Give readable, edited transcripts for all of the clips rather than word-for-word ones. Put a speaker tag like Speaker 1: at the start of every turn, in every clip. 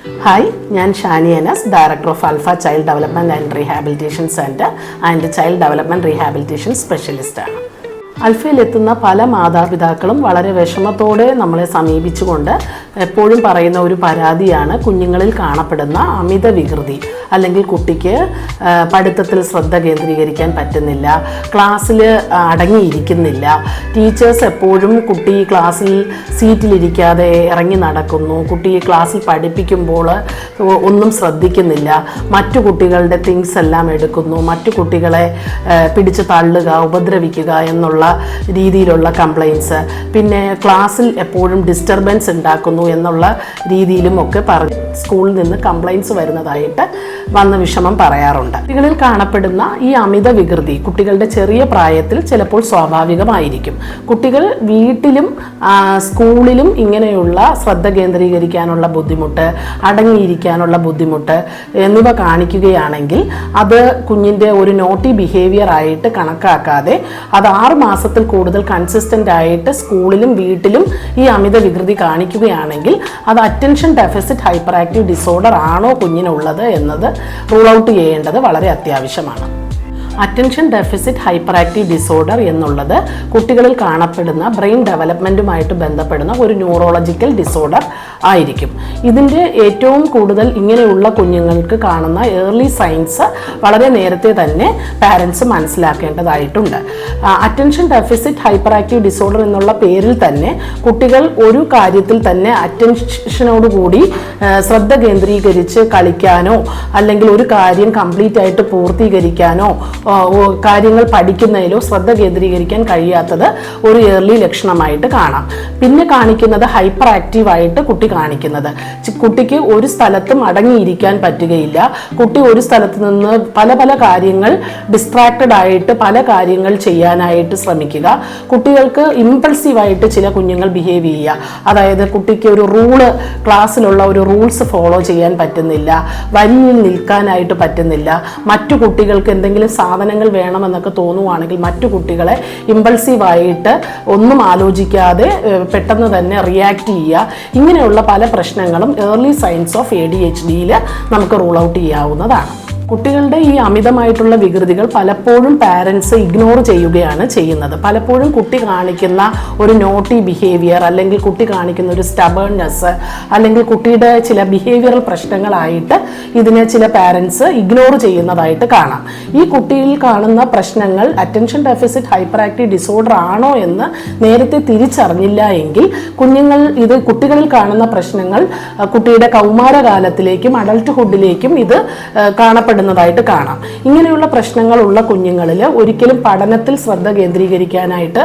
Speaker 1: Hi, ഞാൻ Shani Anas, director of Alpha child development and rehabilitation centre and child development rehabilitation സ്പെഷ്യലിസ്റ്റാണ്. അൽഫയിലെത്തുന്ന പല മാതാപിതാക്കളും വളരെ വിഷമത്തോടെ നമ്മളെ സമീപിച്ചുകൊണ്ട് എപ്പോഴും പറയുന്ന ഒരു പരാതിയാണ് കുഞ്ഞുങ്ങളിൽ കാണപ്പെടുന്ന അമിത വികൃതി. അല്ലെങ്കിൽ കുട്ടിക്ക് പഠിത്തത്തിൽ ശ്രദ്ധ കേന്ദ്രീകരിക്കാൻ പറ്റുന്നില്ല, ക്ലാസ്സിൽ അടങ്ങിയിരിക്കുന്നില്ല, ടീച്ചേഴ്സ് എപ്പോഴും കുട്ടി ക്ലാസ്സിൽ സീറ്റിലിരിക്കാതെ ഇറങ്ങി നടക്കുന്നു, കുട്ടി ക്ലാസ്സിൽ പഠിപ്പിക്കുമ്പോൾ ഒന്നും ശ്രദ്ധിക്കുന്നില്ല, മറ്റു കുട്ടികളുടെ തിങ്സ് എല്ലാം എടുക്കുന്നു, മറ്റു കുട്ടികളെ പിടിച്ച് തള്ളുക, ഉപദ്രവിക്കുക എന്നുള്ള രീതിയിലുള്ള കംപ്ലയിൻസ്, പിന്നെ ക്ലാസ്സിൽ എപ്പോഴും ഡിസ്റ്റർബൻസ് ഉണ്ടാക്കുന്നു എന്നുള്ള രീതിയിലും ഒക്കെ സ്കൂളിൽ നിന്ന് കംപ്ലയിൻസ് വരുന്നതായിട്ട് വന്ന് വിഷമം പറയാറുണ്ട്. കുട്ടികളിൽ കാണപ്പെടുന്ന ഈ അമിത വികൃതി കുട്ടികളുടെ ചെറിയ പ്രായത്തിൽ ചിലപ്പോൾ സ്വാഭാവികമായിരിക്കും. കുട്ടികൾ വീട്ടിലും സ്കൂളിലും ഇങ്ങനെയുള്ള ശ്രദ്ധ കേന്ദ്രീകരിക്കാനുള്ള ബുദ്ധിമുട്ട്, അടങ്ങിയിരിക്കാനുള്ള ബുദ്ധിമുട്ട് എന്നിവ കാണിക്കുകയാണെങ്കിൽ അത് കുഞ്ഞിൻ്റെ ഒരു നോട്ടി ബിഹേവിയർ ആയിട്ട് കണക്കാക്കാതെ അത് 6 മാസത്തിൽ കൂടുതൽ കൺസിസ്റ്റൻ്റ് ആയിട്ട് സ്കൂളിലും വീട്ടിലും ഈ അമിത വികൃതി കാണിക്കുകയാണെങ്കിൽ അത് attention deficit hyperactive disorder ആണോ കുഞ്ഞിനുള്ളത് എന്നത് റൂൾ ഔട്ട് ചെയ്യേണ്ടത് വളരെ അത്യാവശ്യമാണ്. Attention deficit hyperactive disorder എന്നുള്ളത് കുട്ടികളിൽ കാണപ്പെടുന്ന ബ്രെയിൻ ഡെവലപ്മെൻറ്റുമായിട്ട് ബന്ധപ്പെടുന്ന ഒരു ന്യൂറോളജിക്കൽ ഡിസോർഡർ ആയിരിക്കും. ഇതിൻ്റെ ഏറ്റവും കൂടുതൽ ഇങ്ങനെയുള്ള കുഞ്ഞുങ്ങൾക്ക് കാണുന്ന ഏർലി സൈൻസ് വളരെ നേരത്തെ തന്നെ പാരൻസ് മനസ്സിലാക്കേണ്ടതായിട്ടുണ്ട്. Attention deficit hyperactive disorder എന്നുള്ള പേരിൽ തന്നെ കുട്ടികൾ ഒരു കാര്യത്തിൽ തന്നെ അറ്റൻഷനോടുകൂടി ശ്രദ്ധ കേന്ദ്രീകരിച്ച് കളിക്കാനോ അല്ലെങ്കിൽ ഒരു കാര്യം കംപ്ലീറ്റ് ആയിട്ട് പൂർത്തീകരിക്കാനോ കാര്യങ്ങൾ പഠിക്കുന്നതിലോ ശ്രദ്ധ കേന്ദ്രീകരിക്കാൻ കഴിയാത്തത് ഒരു ഏർലി ലക്ഷണമായിട്ട് കാണാം. പിന്നെ കാണിക്കുന്നത് ഹൈപ്പർ ആക്റ്റീവായിട്ട് കുട്ടി കാണിക്കുന്നത്, കുട്ടിക്ക് ഒരു സ്ഥലത്തും അടങ്ങിയിരിക്കാൻ പറ്റുകയില്ല. കുട്ടി ഒരു സ്ഥലത്ത് നിന്ന് പല പല കാര്യങ്ങൾ ഡിസ്ട്രാക്റ്റഡ് ആയിട്ട് പല കാര്യങ്ങൾ ചെയ്യാനായിട്ട് ശ്രമിക്കുക. കുട്ടികൾക്ക് ഇമ്പൾസീവായിട്ട് ചില കുഞ്ഞുങ്ങൾ ബിഹേവ് ചെയ്യുക. അതായത് കുട്ടിക്ക് ഒരു ക്ലാസ്സിലുള്ള ഒരു റൂൾസ് ഫോളോ ചെയ്യാൻ പറ്റുന്നില്ല, വരിയിൽ നിൽക്കാനായിട്ട് പറ്റുന്നില്ല, മറ്റു കുട്ടികൾക്ക് എന്തെങ്കിലും സാധനങ്ങൾ വേണമെന്നൊക്കെ തോന്നുവാണെങ്കിൽ മറ്റു കുട്ടികളെ ഇമ്പൾസീവായിട്ട് ഒന്നും ആലോചിക്കാതെ പെട്ടെന്ന് തന്നെ റിയാക്ട് ചെയ്യുക. ഇങ്ങനെയുള്ള പല പ്രശ്നങ്ങളും ഏർലി സൈൻസ് ഓഫ് ADHDയിൽ നമുക്ക് റൂൾ ഔട്ട് ചെയ്യാവുന്നതാണ്. കുട്ടികളുടെ ഈ അമിതമായിട്ടുള്ള വികൃതികൾ പലപ്പോഴും പാരൻസ് ഇഗ്നോർ ചെയ്യുകയാണ് ചെയ്യുന്നത്. പലപ്പോഴും കുട്ടി കാണിക്കുന്ന ഒരു നോട്ടി ബിഹേവിയർ അല്ലെങ്കിൽ കുട്ടി കാണിക്കുന്ന ഒരു സ്റ്റബേൺനെസ് അല്ലെങ്കിൽ കുട്ടിയുടെ ചില ബിഹേവിയറൽ പ്രശ്നങ്ങളായിട്ട് ഇതിനെ ചില പാരൻസ് ഇഗ്നോർ ചെയ്യുന്നതായിട്ട് കാണാം. ഈ കുട്ടിയിൽ കാണുന്ന പ്രശ്നങ്ങൾ attention deficit hyperactive disorder ആണോ എന്ന് നേരത്തെ തിരിച്ചറിഞ്ഞില്ല എങ്കിൽ കുട്ടികളിൽ കാണുന്ന പ്രശ്നങ്ങൾ കുട്ടിയുടെ കൗമാരകാലത്തിലേക്കും അഡൾട്ട്ഹുഡിലേക്കും ഇത് കാണപ്പെടുന്നതായിട്ട് കാണാം. ഇങ്ങനെയുള്ള പ്രശ്നങ്ങളുള്ള കുഞ്ഞുങ്ങളിൽ ഒരിക്കലും പഠനത്തിൽ ശ്രദ്ധ കേന്ദ്രീകരിക്കാനായിട്ട്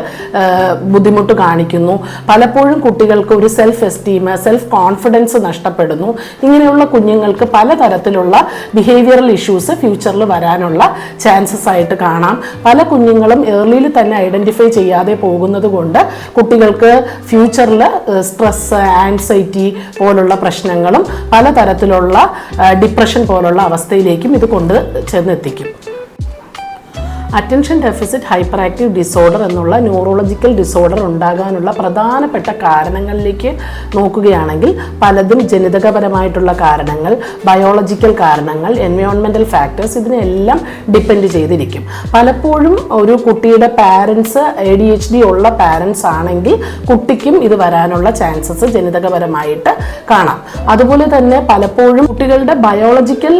Speaker 1: ബുദ്ധിമുട്ട് കാണിക്കുന്നു. പലപ്പോഴും കുട്ടികൾക്ക് ഒരു സെൽഫ് എസ്റ്റീം, സെൽഫ് കോൺഫിഡൻസ് നഷ്ടപ്പെടുന്നു. ഇങ്ങനെയുള്ള കുഞ്ഞുങ്ങൾക്ക് പലതരത്തിലുള്ള ബിഹേവിയറൽ ഇഷ്യൂസ് ഫ്യൂച്ചറിൽ വരാനുള്ള ചാൻസസ് ആയിട്ട് കാണാം. പല കുഞ്ഞുങ്ങളും ഏർലിയിൽ തന്നെ ഐഡൻറ്റിഫൈ ചെയ്യാതെ പോകുന്നത് കൊണ്ട് കുട്ടികൾക്ക് ഫ്യൂച്ചറിൽ സ്ട്രെസ്, ആൻസൈറ്റി പോലുള്ള പ്രശ്നങ്ങളും പലതരത്തിലുള്ള ഡിപ്രഷൻ പോലുള്ള അവസ്ഥയിലേക്കും ഇത് കൊണ്ട് ചെന്നെത്തിക്കും. Attention deficit hyperactive disorder എന്നുള്ള ന്യൂറോളജിക്കൽ ഡിസോർഡർ ഉണ്ടാകാനുള്ള പ്രധാനപ്പെട്ട കാരണങ്ങളിലേക്ക് നോക്കുകയാണെങ്കിൽ പലതും ജനിതകപരമായിട്ടുള്ള കാരണങ്ങൾ, ബയോളജിക്കൽ കാരണങ്ങൾ, എൻവയോൺമെൻറ്റൽ ഫാക്ടേഴ്സ് ഇതിനെല്ലാം ഡിപ്പെൻഡ് ചെയ്തിരിക്കും. പലപ്പോഴും ഒരു കുട്ടിയുടെ പാരൻസ് ADHD ഉള്ള പാരൻസ് ആണെങ്കിൽ കുട്ടിക്കും ഇത് വരാനുള്ള ചാൻസസ് ജനിതകപരമായിട്ട് കാണാം. അതുപോലെ തന്നെ പലപ്പോഴും കുട്ടികളുടെ ബയോളജിക്കൽ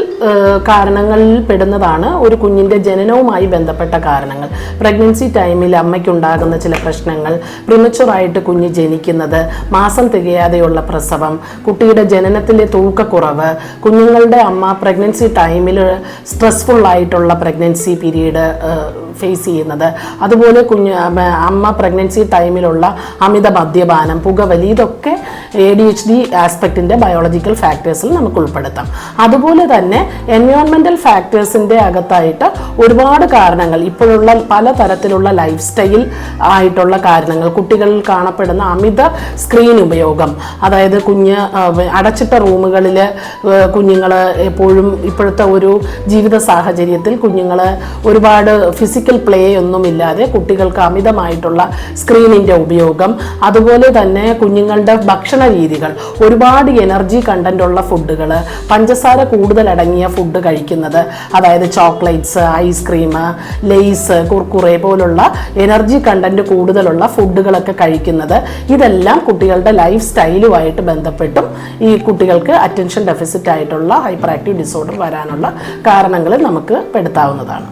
Speaker 1: കാരണങ്ങളിൽ പെടുന്നതാണ് ഒരു കുഞ്ഞിൻ്റെ ജനനവുമായി ബന്ധപ്പെട്ട കാരണങ്ങൾ. പ്രഗ്നൻസി ടൈമിൽ അമ്മയ്ക്കുണ്ടാകുന്ന ചില പ്രശ്നങ്ങൾ, പ്രിമച്ചുറായിട്ട് കുഞ്ഞ് ജനിക്കുന്നത്, മാസം തികയാതെയുള്ള പ്രസവം, കുട്ടിയുടെ ജനനത്തിലെ തൂക്കക്കുറവ്, കുഞ്ഞുങ്ങളുടെ അമ്മ പ്രഗ്നൻസി ടൈമിൽ സ്ട്രെസ്ഫുൾ ആയിട്ടുള്ള പ്രഗ്നൻസി പീരീഡ് ഫേസ് ചെയ്യുന്നത്, അതുപോലെ അമ്മ പ്രഗ്നൻസി ടൈമിലുള്ള അമിത മദ്യപാനം, പുകവലി, ഇതൊക്കെ ADHD ആസ്പെക്റ്റിൻ്റെ ബയോളജിക്കൽ ഫാക്ടേഴ്സിൽ നമുക്ക് ഉൾപ്പെടുത്താം. അതുപോലെ തന്നെ എൻവയോൺമെൻറ്റൽ ഫാക്ടേഴ്സിൻ്റെ അകത്തായിട്ട് ഒരുപാട് കാരണങ്ങൾ, ഇപ്പോഴുള്ള പലതരത്തിലുള്ള ലൈഫ് സ്റ്റൈൽ ആയിട്ടുള്ള കാരണങ്ങൾ, കുട്ടികളിൽ കാണപ്പെടുന്ന അമിത സ്ക്രീൻ ഉപയോഗം, അതായത് അടച്ചിട്ട റൂമുകളിൽ കുഞ്ഞുങ്ങൾ എപ്പോഴും ഇപ്പോഴത്തെ ഒരു ജീവിത സാഹചര്യത്തിൽ കുഞ്ഞുങ്ങൾ ഒരുപാട് ഫിസിക്കൽ ഫിസിക്കൽ പ്ലേ ഒന്നുമില്ലാതെ കുട്ടികൾക്ക് അമിതമായിട്ടുള്ള സ്ക്രീനിൻ്റെ ഉപയോഗം, അതുപോലെ തന്നെ കുഞ്ഞുങ്ങളുടെ ഭക്ഷണ രീതികൾ, ഒരുപാട് എനർജി കണ്ടന്റ് ഉള്ള ഫുഡുകൾ, പഞ്ചസാര കൂടുതൽ അടങ്ങിയ ഫുഡ് കഴിക്കുന്നത്, അതായത് ചോക്ലേറ്റ്സ്, ഐസ്ക്രീം, ലെയ്സ്, കുർക്കുറെ പോലുള്ള എനർജി കണ്ടന്റ് കൂടുതലുള്ള ഫുഡുകളൊക്കെ കഴിക്കുന്നത്, ഇതെല്ലാം കുട്ടികളുടെ ലൈഫ് സ്റ്റൈലുമായിട്ട് ബന്ധപ്പെട്ടും ഈ കുട്ടികൾക്ക് അറ്റൻഷൻ ഡെഫിസിറ്റ് ആയിട്ടുള്ള ഹൈപ്പർ ആക്റ്റീവ് ഡിസോർഡർ വരാനുള്ള കാരണങ്ങളിൽ നമുക്ക് പെടുത്താവുന്നതാണ്.